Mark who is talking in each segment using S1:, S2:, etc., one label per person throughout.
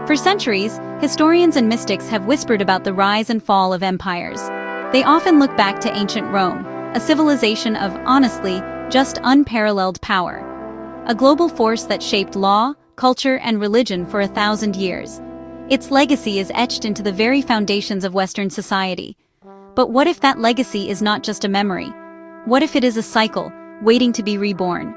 S1: For centuries, historians and mystics have whispered about the rise and fall of empires. They often look back to ancient Rome, a civilization of, honestly, just unparalleled power. A global force that shaped law, culture, and religion for 1,000 years. Its legacy is etched into the very foundations of Western society. But what if that legacy is not just a memory? What if it is a cycle, waiting to be reborn?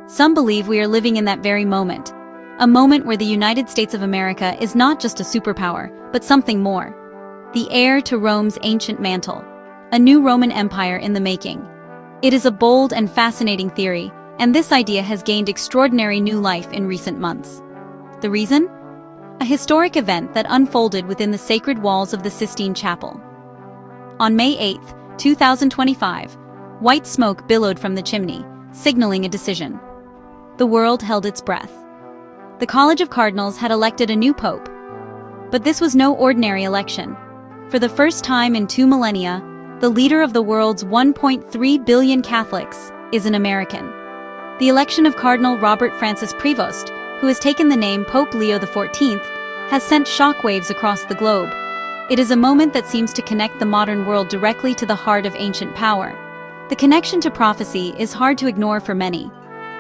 S1: Some believe we are living in that very moment. A moment where the United States of America is not just a superpower, but something more. The heir to Rome's ancient mantle. A new Roman Empire in the making. It is a bold and fascinating theory, and this idea has gained extraordinary new life in recent months. The reason? A historic event that unfolded within the sacred walls of the Sistine Chapel. On May 8, 2025, white smoke billowed from the chimney, signaling a decision. The world held its breath. The College of Cardinals had elected a new pope. But this was no ordinary election. For the first time in 2 millennia, the leader of the world's 1.3 billion Catholics is an American. The election of Cardinal Robert Francis Prevost, who has taken the name Pope Leo XIV, has sent shockwaves across the globe. It is a moment that seems to connect the modern world directly to the heart of ancient power. The connection to prophecy is hard to ignore for many.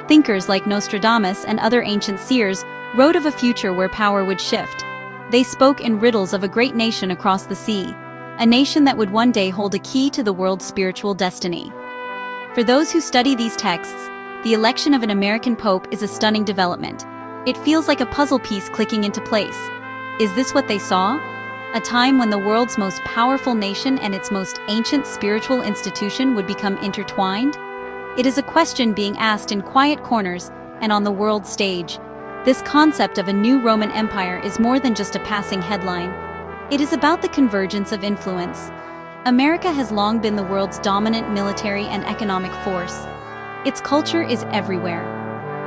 S1: Thinkers like Nostradamus and other ancient seers wrote of a future where power would shift. They spoke in riddles of a great nation across the sea, a nation that would one day hold a key to the world's spiritual destiny. For those who study these texts, the election of an American pope is a stunning development. It feels like a puzzle piece clicking into place. Is this what they saw? A time when the world's most powerful nation and its most ancient spiritual institution would become intertwined? It is a question being asked in quiet corners and on the world stage. This concept of a new Roman Empire is more than just a passing headline. It is about the convergence of influence. America has long been the world's dominant military and economic force. Its culture is everywhere.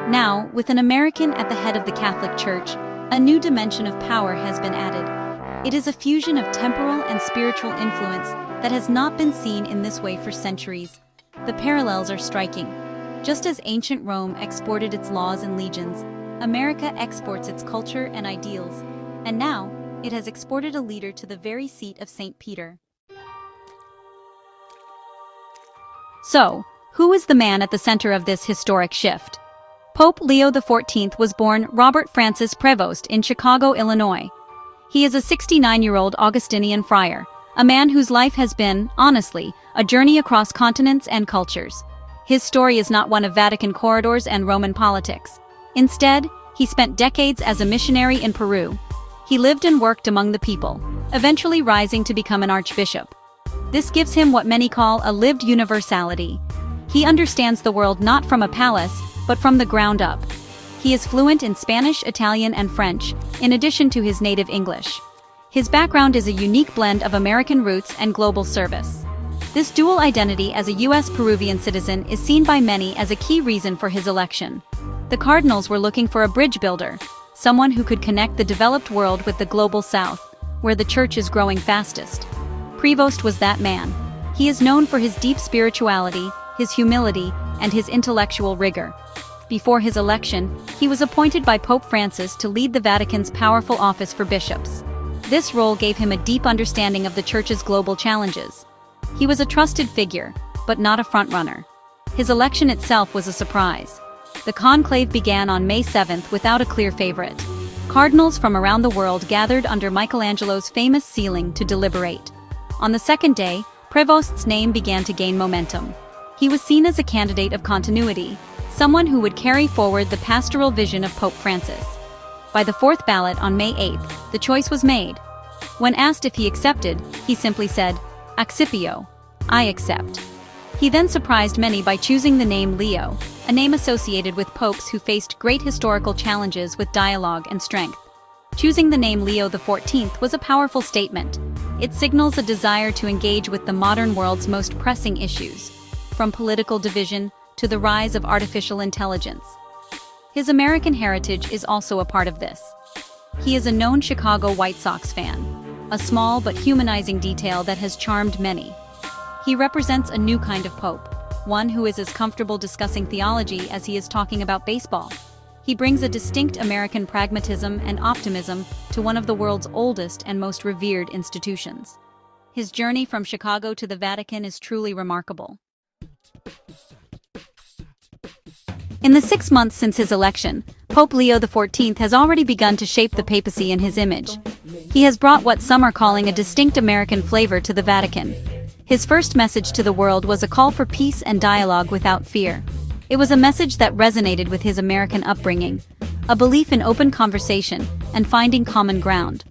S1: Now, with an American at the head of the Catholic Church, a new dimension of power has been added. It is a fusion of temporal and spiritual influence that has not been seen in this way for centuries. The parallels are striking. Just as ancient Rome exported its laws and legions, America exports its culture and ideals, and now it has exported a leader to the very seat of St. Peter. So, who is the man at the center of this historic shift? Pope Leo XIV was born Robert Francis Prevost in Chicago, Illinois. He is a 69-year-old Augustinian friar, a man whose life has been, honestly, a journey across continents and cultures. His story is not one of Vatican corridors and Roman politics. Instead, he spent decades as a missionary in Peru. He lived and worked among the people, eventually rising to become an archbishop. This gives him what many call a lived universality. He understands the world not from a palace, but from the ground up. He is fluent in Spanish, Italian, and French, in addition to his native English. His background is a unique blend of American roots and global service. This dual identity as a U.S. Peruvian citizen is seen by many as a key reason for his election. The Cardinals were looking for a bridge builder, someone who could connect the developed world with the global South, where the church is growing fastest. Prevost was that man. He is known for his deep spirituality, his humility, and his intellectual rigor. Before his election, he was appointed by Pope Francis to lead the Vatican's powerful office for bishops. This role gave him a deep understanding of the Church's global challenges. He was a trusted figure, but not a frontrunner. His election itself was a surprise. The conclave began on May 7th without a clear favorite. Cardinals from around the world gathered under Michelangelo's famous ceiling to deliberate. On the second day, Prevost's name began to gain momentum. He was seen as a candidate of continuity, someone who would carry forward the pastoral vision of Pope Francis. By the fourth ballot on May 8th, the choice was made. When asked if he accepted, he simply said, "Accipio, I accept." He then surprised many by choosing the name Leo, a name associated with popes who faced great historical challenges with dialogue and strength. Choosing the name Leo XIV was a powerful statement. It signals a desire to engage with the modern world's most pressing issues, from political division to the rise of artificial intelligence. His American heritage is also a part of this. He is a known Chicago White Sox fan, a small but humanizing detail that has charmed many. He represents a new kind of pope, one who is as comfortable discussing theology as he is talking about baseball. He brings a distinct American pragmatism and optimism to one of the world's oldest and most revered institutions. His journey from Chicago to the Vatican is truly remarkable. In the 6 months since his election, Pope Leo XIV has already begun to shape the papacy in his image. He has brought what some are calling a distinct American flavor to the Vatican. His first message to the world was a call for peace and dialogue without fear. It was a message that resonated with his American upbringing, a belief in open conversation and finding common ground.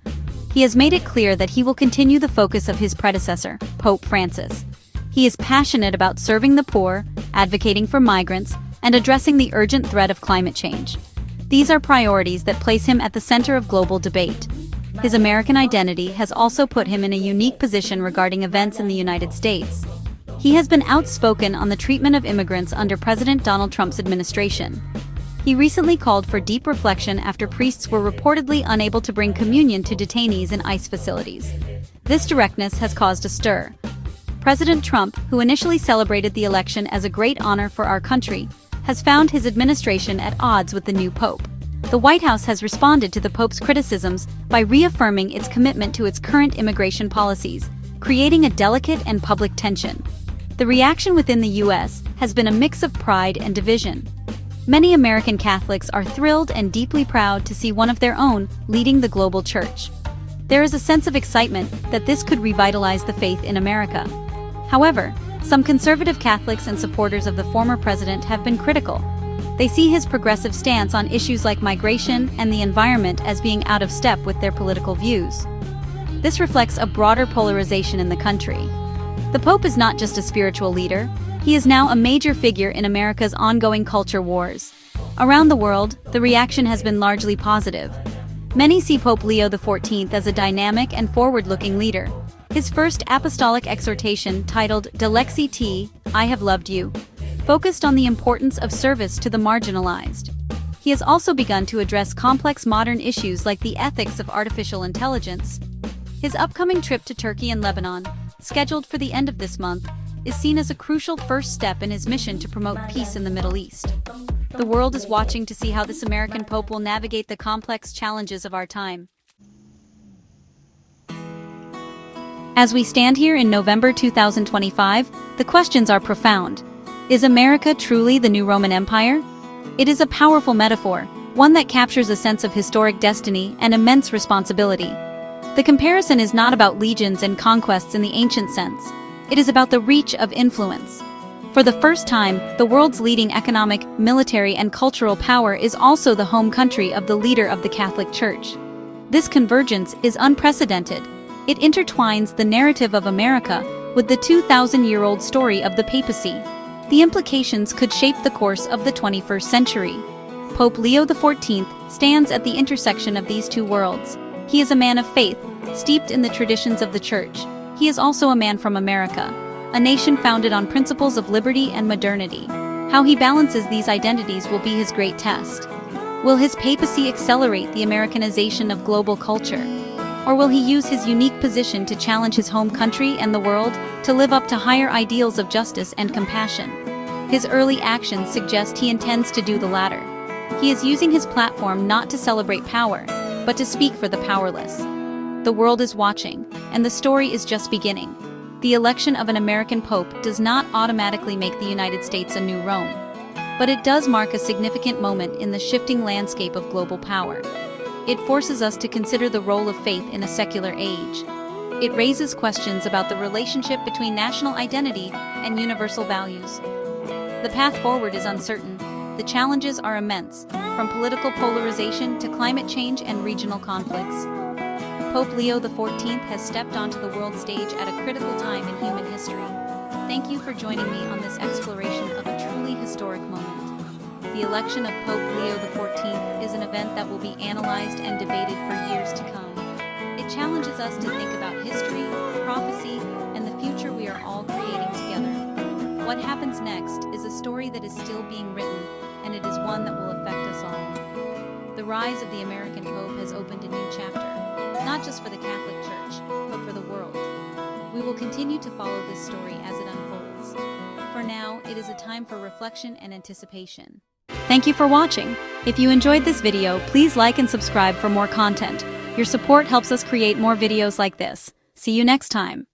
S1: He has made it clear that he will continue the focus of his predecessor, Pope Francis. He is passionate about serving the poor, advocating for migrants, and addressing the urgent threat of climate change. These are priorities that place him at the center of global debate. His American identity has also put him in a unique position regarding events in the United States. He has been outspoken on the treatment of immigrants under President Donald Trump's administration. He recently called for deep reflection after priests were reportedly unable to bring communion to detainees in ICE facilities. This directness has caused a stir. President Trump, who initially celebrated the election as a great honor for our country, has found his administration at odds with the new pope. The White House has responded to the pope's criticisms by reaffirming its commitment to its current immigration policies, creating a delicate and public tension. The reaction within the U.S. has been a mix of pride and division. Many American Catholics are thrilled and deeply proud to see one of their own leading the global church. There is a sense of excitement that this could revitalize the faith in America. However, some conservative Catholics and supporters of the former president have been critical. They see his progressive stance on issues like migration and the environment as being out of step with their political views. This reflects a broader polarization in the country. The Pope is not just a spiritual leader, he is now a major figure in America's ongoing culture wars. Around the world, the reaction has been largely positive. Many see Pope Leo XIV as a dynamic and forward-looking leader. His first apostolic exhortation, titled De Lexi, I Have Loved You, focused on the importance of service to the marginalized. He has also begun to address complex modern issues like the ethics of artificial intelligence. His upcoming trip to Turkey and Lebanon, scheduled for the end of this month, is seen as a crucial first step in his mission to promote peace in the Middle East. The world is watching to see how this American Pope will navigate the complex challenges of our time. As we stand here in November 2025, the questions are profound. Is America truly the new Roman Empire? It is a powerful metaphor, one that captures a sense of historic destiny and immense responsibility. The comparison is not about legions and conquests in the ancient sense. It is about the reach of influence. For the first time, the world's leading economic, military, and cultural power is also the home country of the leader of the Catholic Church. This convergence is unprecedented. It intertwines the narrative of America with the 2,000-year-old story of the papacy. The implications could shape the course of the 21st century. Pope Leo XIV stands at the intersection of these two worlds. He is a man of faith, steeped in the traditions of the Church. He is also a man from America, a nation founded on principles of liberty and modernity. How he balances these identities will be his great test. Will his papacy accelerate the Americanization of global culture? Or will he use his unique position to challenge his home country and the world to live up to higher ideals of justice and compassion? His early actions suggest he intends to do the latter. He is using his platform not to celebrate power, but to speak for the powerless. The world is watching, and the story is just beginning. The election of an American pope does not automatically make the United States a new Rome, but it does mark a significant moment in the shifting landscape of global power. It forces us to consider the role of faith in a secular age. It raises questions about the relationship between national identity and universal values. The path forward is uncertain. The challenges are immense, from political polarization to climate change and regional conflicts. Pope Leo XIV has stepped onto the world stage at a critical time in human history. Thank you for joining me on this exploration of a truly historic moment. The election of Pope Leo XIV is an event that will be analyzed and debated for years to come. It challenges us to think about history, prophecy, and the future we are all creating together. What happens next is a story that is still being written, and it is one that will affect us all. The rise of the American Pope has opened a new chapter, not just for the Catholic Church, but for the world. We will continue to follow this story as it unfolds. For now, it is a time for reflection and anticipation. Thank you for watching. If you enjoyed this video, please like and subscribe for more content. Your support helps us create more videos like this. See you next time.